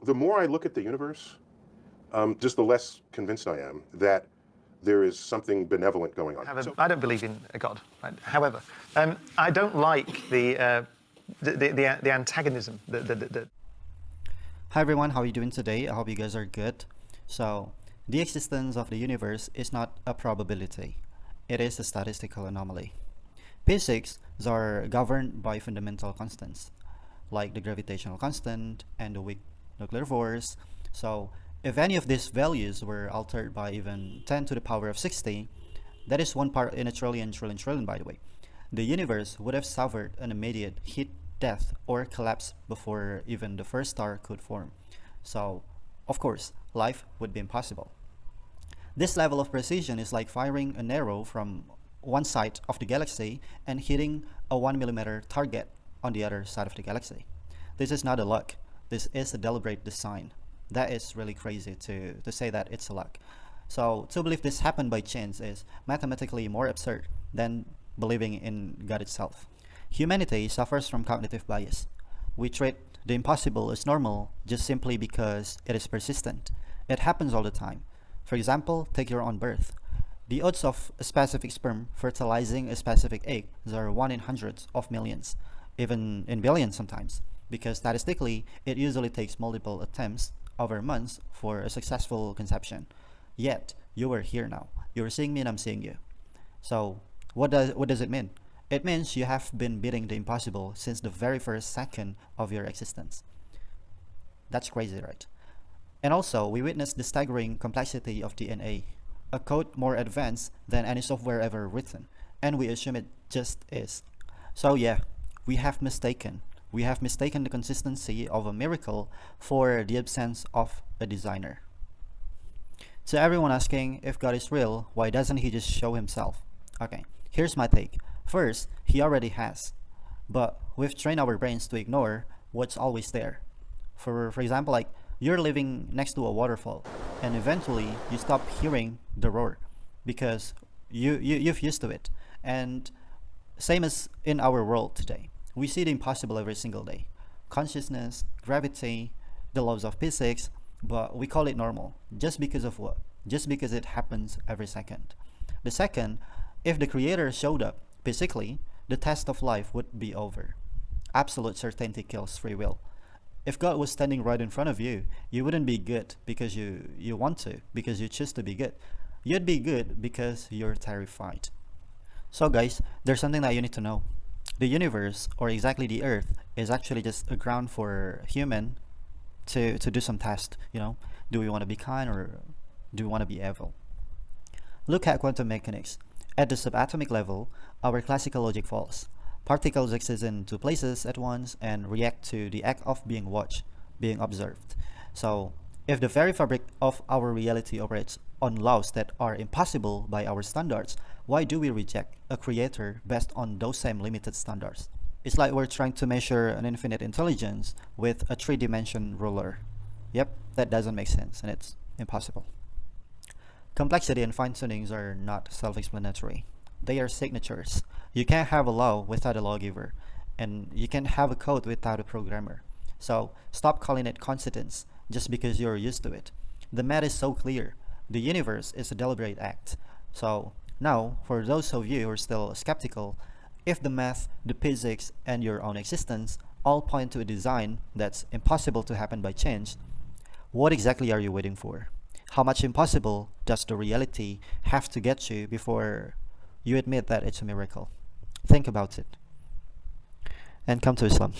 the more I look at the universe, just the less convinced I am that there is something benevolent going on. I don't believe in a God. Right? However, I don't like the antagonism. Hi everyone, how are you doing today? I hope you guys are good. So, the existence of the universe is not a probability. It is a statistical anomaly. Physics are governed by fundamental constants, like the gravitational constant and the weak nuclear force. So, if any of these values were altered by even 10 to the power of 60, that is 1 part in a trillion by the way, the universe would have suffered an immediate heat death or collapse before even the first star could form. So, of course, life would be impossible. This level of precision is like firing an arrow from one side of the galaxy and hitting a 1 mm target on the other side of the galaxy. This is not a luck. This is a deliberate design. That is really crazy to say that it's a luck. So to believe this happened by chance is mathematically more absurd than believing in God itself. Humanity suffers from cognitive bias. We treat the impossible as normal just simply because it is persistent. It happens all the time. For example, take your own birth. The odds of a specific sperm fertilizing a specific egg are 1 in hundreds of millions, even in billions sometimes, because statistically it usually takes multiple attempts over months for a successful conception. Yet, you are here now. You're seeing me and I'm seeing you. So, what does it mean? It means you have been beating the impossible since the very first second of your existence. That's crazy, right? And also, we witnessed the staggering complexity of DNA, a code more advanced than any software ever written, and we assume it just is. So yeah, we have mistaken the consistency of a miracle for the absence of a designer. To everyone asking if God is real, why doesn't he just show himself? Okay, here's my take. First, he already has, but we've trained our brains to ignore what's always there. For example, like you're living next to a waterfall and eventually you stop hearing the roar because you've used to it. And same as in our world today. We see the impossible every single day. Consciousness, gravity, the laws of physics, but we call it normal. Just because of what? Just because it happens every second. The second, if the creator showed up physically, the test of life would be over. Absolute certainty kills free will. If God was standing right in front of you, you wouldn't be good because you want to, because you choose to be good. You'd be good because you're terrified. So guys, there's something that you need to know. The universe, or exactly the earth, is actually just a ground for human to do some test. Do we want to be kind or do we want to be evil? Look at quantum mechanics. At the subatomic level, our classical logic falls. Particles exist in 2 places at once and react to the act of being watched, being observed. So, if the very fabric of our reality operates on laws that are impossible by our standards, why do we reject a creator based on those same limited standards? It's like we're trying to measure an infinite intelligence with a 3-dimension ruler. Yep, that doesn't make sense and it's impossible. Complexity and fine-tunings are not self-explanatory. They are signatures. You can't have a law without a lawgiver, and you can't have a code without a programmer. So stop calling it coincidence just because you're used to it. The math is so clear. The universe is a deliberate act. So now, for those of you who are still skeptical, if the math, the physics, and your own existence all point to a design that's impossible to happen by chance, what exactly are you waiting for? How much impossible does the reality have to get you before you admit that it's a miracle? Think about it. And come to Islam.